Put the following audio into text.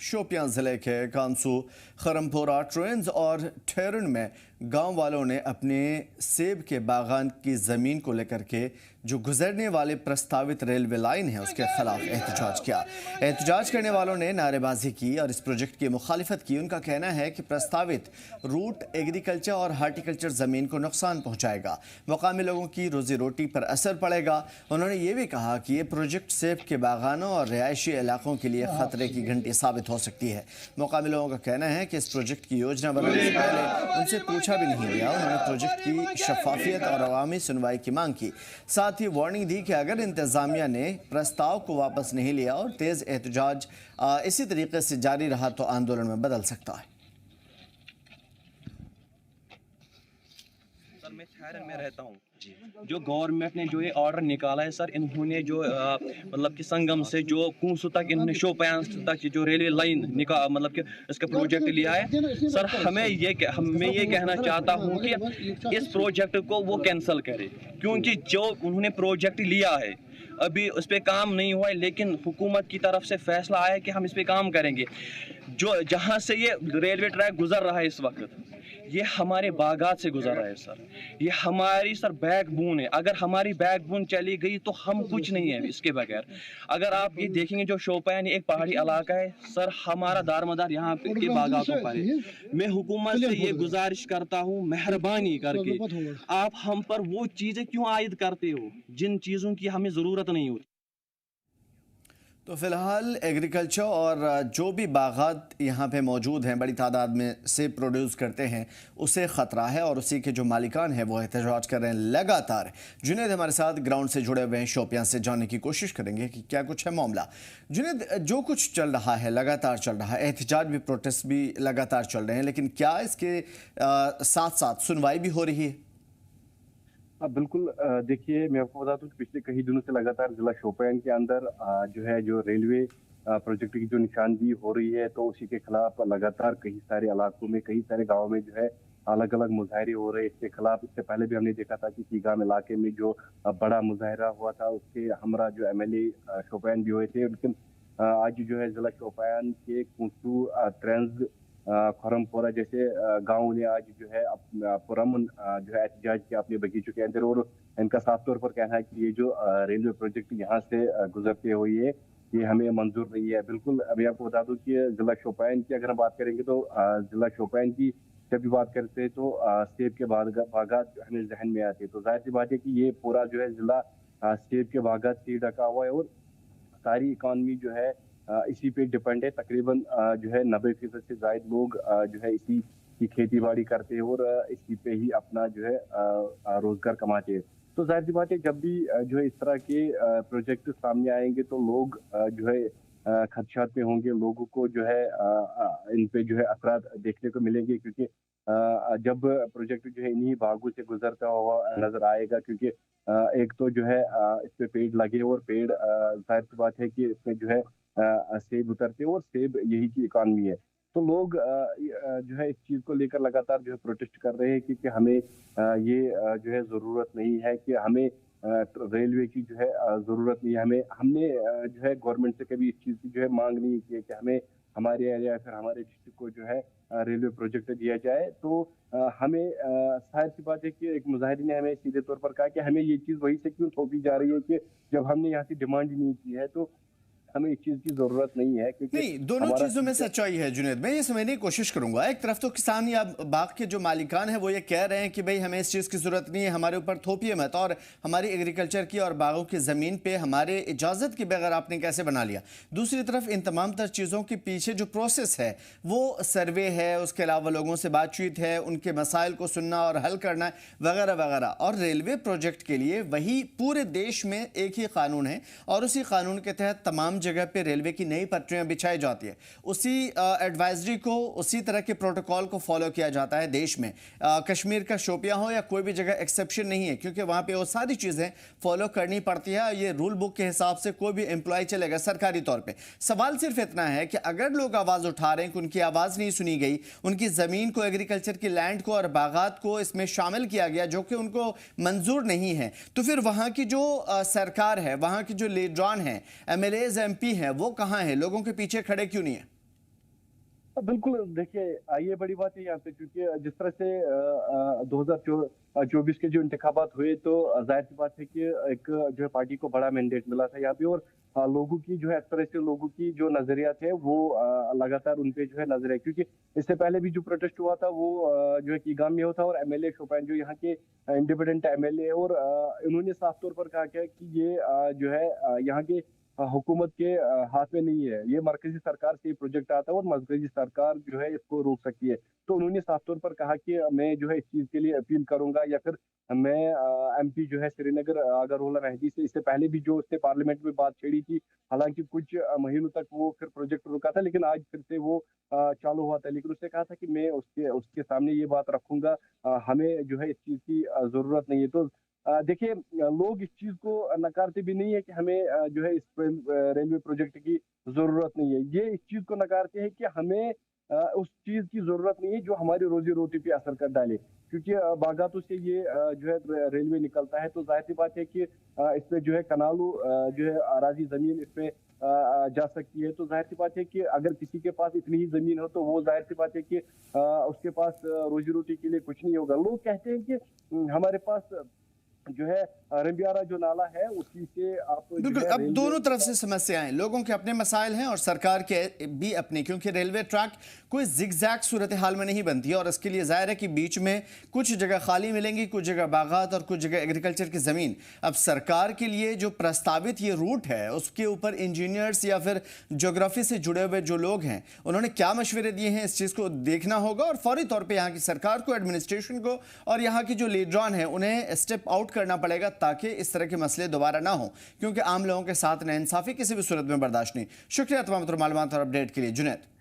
शोपियां जिले के कांसू, खरमपुरा, ट्रेंज और ठेरन में गांव वालों ने अपने सेब के बागान की ज़मीन को लेकर के जो गुजरने वाले प्रस्तावित रेलवे लाइन है उसके खिलाफ एहतजाज किया। एहतजाज करने वालों ने नारेबाजी की और इस प्रोजेक्ट की मुखालिफत की। उनका कहना है कि प्रस्तावित रूट एग्रीकल्चर और हार्टिकल्चर ज़मीन को नुकसान पहुँचाएगा, मुकामी लोगों की रोजी रोटी पर असर पड़ेगा। उन्होंने ये भी कहा कि ये प्रोजेक्ट सेब के बागानों और रिहायशी इलाकों के लिए खतरे की घंटी साबित हो सकती है। मुकामी लोगों का कहना है कि इस प्रोजेक्ट की योजना बनाने से पहले उनसे पूछा भी नहीं गया। उन्होंने प्रोजेक्ट की शफाफियत और अवामी सुनवाई की मांग की। साथ ही वार्निंग दी कि अगर इंतजामिया ने प्रस्ताव को वापस नहीं लिया और तेज एहतजाज इसी तरीके से जारी रहा तो आंदोलन में बदल सकता है। सर मैं ठहरन में रहता हूँ। जो गवर्नमेंट ने जो ये ऑर्डर निकाला है सर, इन्होंने जो मतलब कि संगम से जो कूंसू तक इन्होंने शोपियां तक जो रेलवे लाइन मतलब कि इसका प्रोजेक्ट लिया है सर, मैं ये कहना चाहता हूँ कि इस प्रोजेक्ट को वो कैंसिल करे, क्योंकि जो उन्होंने प्रोजेक्ट लिया है अभी उस पर काम नहीं हुआ है, लेकिन हुकूमत की तरफ से फैसला आया कि हम इस पर काम करेंगे। जो जहाँ से ये रेलवे ट्रैक गुजर रहा है इस वक्त, ये हमारे बागात से गुजर रहा है सर। ये हमारी सर बैकबोन है। अगर हमारी बैकबोन चली गई तो हम कुछ नहीं है इसके बगैर। अगर आप ये देखेंगे जो शोपियां एक पहाड़ी इलाका है सर, हमारा दारमदार यहाँ के बागातों पर है। मैं हुकूमत से ये गुजारिश करता हूँ, मेहरबानी करके आप हम पर वो चीज़ें क्यों आयद करते हो जिन चीज़ों की हमें ज़रूरत नहीं होती। तो फिलहाल एग्रीकल्चर और जो भी बागात यहाँ पे मौजूद हैं, बड़ी तादाद में सेब प्रोड्यूस करते हैं, उसे ख़तरा है और उसी के जो मालिकान हैं वो एहतजाज कर रहे हैं लगातार। जुनैद हमारे साथ ग्राउंड से जुड़े हुए हैं, शोपियां से जानने की कोशिश करेंगे कि क्या कुछ है मामला। जुनैद, जो कुछ चल रहा है लगातार चल रहा है, एहतजाज भी, प्रोटेस्ट भी लगातार चल रहे हैं, लेकिन क्या इसके साथ साथ सुनवाई भी हो रही है? बिल्कुल। देखिए, मैं आपको बता दूं कि पिछले कई दिनों से लगातार जिला शोपियां के अंदर जो रेलवे प्रोजेक्ट की जो निशानदेही हो रही है, तो उसी के खिलाफ लगातार कई सारे इलाकों में, कई सारे गाँव में जो है अलग अलग मुजाहरे हो रहे हैं इसके खिलाफ। इससे पहले भी हमने देखा था कि सीगाम इलाके में जो बड़ा मुजाहरा हुआ था, उसके हमरा जो MLA शोपियां भी हुए थे। लेकिन आज जो है जिला शोपियां के कुंसू, ट्रेंज, खरमपुरा जैसे गाँव ने आज जो है पुरअमन जो है एहतजाज किया अपने बगीचों के अंदर। और इनका साफ तौर पर कहना है कि ये जो रेलवे प्रोजेक्ट यहाँ से गुजरते हुए ये हमें मंजूर नहीं है। बिल्कुल, अभी आपको बता दूं कि जिला शोपियां की अगर हम बात करेंगे तो जिला शोपियां की जब भी बात करते हैं तो सेब के बागात हमें जहन में आते हैं। तो जाहिर सी बात है कि ये पूरा जो है जिला सेब के बागात से ढका हुआ है और सारी इकॉनमी जो है इसी पे डिपेंड है। तकरीबन जो है 90% से ज्यादा लोग जो है इसी की खेती बाड़ी करते हैं और इसी पे ही अपना जो है रोजगार कमाते हैं। तो जाहिर सी बात है, जब भी जो है इस तरह के प्रोजेक्ट सामने आएंगे तो लोग जो है खदशात में होंगे। लोगों को जो है इन पे जो है असरात देखने को मिलेंगे, क्योंकि जब प्रोजेक्ट जो है इन्हीं भागों से गुजरता हुआ नजर आएगा, क्योंकि एक तो जो है इस पे पेड़ लगे और पेड़ जाहिर सी बात है कि इसमें जो है सेब उतरते हैं और सेब यही की इकॉनमी है। तो लोग जो है इस चीज को लेकर लगातार जो है प्रोटेस्ट कर रहे हैं, क्योंकि हमें ये जो है जरूरत नहीं है, कि हमें रेलवे की जो है जरूरत नहीं है। हमने जो है गवर्नमेंट से कभी इस चीज की जो है मांग नहीं की है कि हमें हमारे एरिया या फिर हमारे डिस्ट्रिक्ट को जो है रेलवे प्रोजेक्ट दिया जाए। तो हमें जाहिर सी बात है कि एक मुजाहिरी ने हमें सीधे तौर पर कहा कि हमें ये चीज वही से क्यों थोपी जा रही है कि जब हमने यहाँ से डिमांड ही नहीं की है, तो हमें इस चीज की जरूरत नहीं है। क्योंकि नहीं, दोनों चीजों में सच्चाई है जुनैद। मैं ये समझने की कोशिश करूंगा, एक तरफ तो किसान या बाग के जो मालिकान हैं वो ये कह रहे हैं कि भाई हमें इस चीज़ की ज़रूरत नहीं है, हमारे ऊपर थोपिए मत, और हमारी एग्रीकल्चर की और बागों की ज़मीन पे हमारे इजाज़त के बगैर आपने कैसे बना लिया। दूसरी तरफ इन तमाम तर चीज़ों के पीछे जो प्रोसेस है वो सर्वे है, उसके अलावा लोगों से बातचीत है, उनके मसाइल को सुनना और हल करना वगैरह वगैरह। और रेलवे प्रोजेक्ट के लिए वही पूरे देश में एक ही कानून है और उसी कानून के तहत तमाम जगह पर रेलवे की नई पटरियां बिछाई जाती है। उसी एडवाइजरी को, उसी तरह के प्रोटोकॉल को फॉलो किया जाता है देश में। कश्मीर का शोपियां हो या कोई भी जगह एक्सेप्शन नहीं है, क्योंकि वहां पे वो सारी चीजें फॉलो करनी पड़ती है। ये रूल बुक के हिसाब से कोई भी एम्प्लॉय चलेगा सरकारी तौर पे। सवाल सिर्फ इतना है कि अगर लोग आवाज उठा रहे हैं कि उनकी आवाज नहीं सुनी गई, उनकी जमीन को, एग्रीकल्चर की लैंड को और बागात को इसमें शामिल किया गया जो कि उनको मंजूर नहीं है, तो फिर वहां की जो सरकार है, वहां की जो लीडरान है, MLAs MP हैं, वो कहां है? लोगों के पीछे खड़े क्यों नहीं है? बिल्कुल देखिए, ये बड़ी बात है यहाँ पे, क्योंकि जिस तरह से 2024 के जो इंतखाबात हुए, तो जाहिर सी बात है कि एक जो है पार्टी को बड़ा मैंडेट मिला था यहाँ पे, और लोगों की जो है, इस तरह से लोगों की जो नजरियात है वो लगातार उन पे जो है नजर है, क्योंकि इससे पहले भी जो प्रोटेस्ट हुआ था वो जो है कीगाम में होता, और एमएलए शोपियान जो यहाँ के इंडिपेंडेंट एमएलए, और इन्होंने साफ तौर पर कहा क्या कि ये जो है यहाँ के हुकूमत के हाथ में नहीं है, ये मरकजी सरकार से प्रोजेक्ट आता है और मरकजी सरकार जो है इसको रोक सकती है। तो उन्होंने साफ तौर पर कहा कि मैं जो है इस चीज के लिए अपील करूंगा, या फिर मैं एमपी जो है श्रीनगर अगरवाला मेहदी से, इससे पहले भी जो उसने पार्लियामेंट में बात छेड़ी थी, हालांकि कुछ महीनों तक वो फिर प्रोजेक्ट रुका था, लेकिन आज फिर से वो चालू हुआ था। लेकिन उसने कहा था कि मैं उसके उसके सामने ये बात रखूंगा, हमें जो है इस चीज की जरूरत नहीं है। तो देखिए, लोग इस चीज को नकारते भी नहीं है कि हमें जो है इस रेलवे प्रोजेक्ट की जरूरत नहीं है, ये इस चीज को नकारते हैं कि हमें उस चीज की जरूरत नहीं है जो हमारी रोजी रोटी पे असर कर डाले, क्योंकि बागातों से ये जो है रेलवे निकलता है, तो जाहिर सी बात है कि इसमें जो है कनालू जो है अराजी जमीन इसमें जा सकती है। तो जाहिर सी बात है कि अगर किसी के पास इतनी ही जमीन हो, तो वो जाहिर सी बात है कि उसके पास रोजी रोटी के लिए कुछ नहीं होगा। लोग कहते हैं कि हमारे पास जो है रंबियारा जो नाला है उसी से आप बिल्कुल, अब दोनों तरफ से समस्याएं, लोगों के अपने मसाइल हैं और सरकार के भी अपने, क्योंकि रेलवे ट्रैक कोई जिगजैग सूरत हाल में नहीं बनती है, और इसके लिए जाहिर है कि बीच में कुछ जगह खाली मिलेंगी, कुछ जगह बागात और कुछ जगह एग्रीकल्चर की ज़मीन। अब सरकार के लिए जो प्रस्तावित ये रूट है, उसके ऊपर इंजीनियर्स या फिर ज्योग्राफी से जुड़े हुए जो लोग हैं, उन्होंने क्या मशवरे दिए हैं, इस चीज़ को देखना होगा, और फौरी तौर पर यहाँ की सरकार को, एडमिनिस्ट्रेशन को और यहाँ की जो लीडरान हैं उन्हें स्टेप आउट करना पड़ेगा, ताकि इस तरह के मसले दोबारा ना हो, क्योंकि आम लोगों के साथ नाइंसाफी किसी भी सूरत में बर्दाश्त नहीं। शुक्रिया तमाम मालूमात और अपडेट के लिए जुनैद।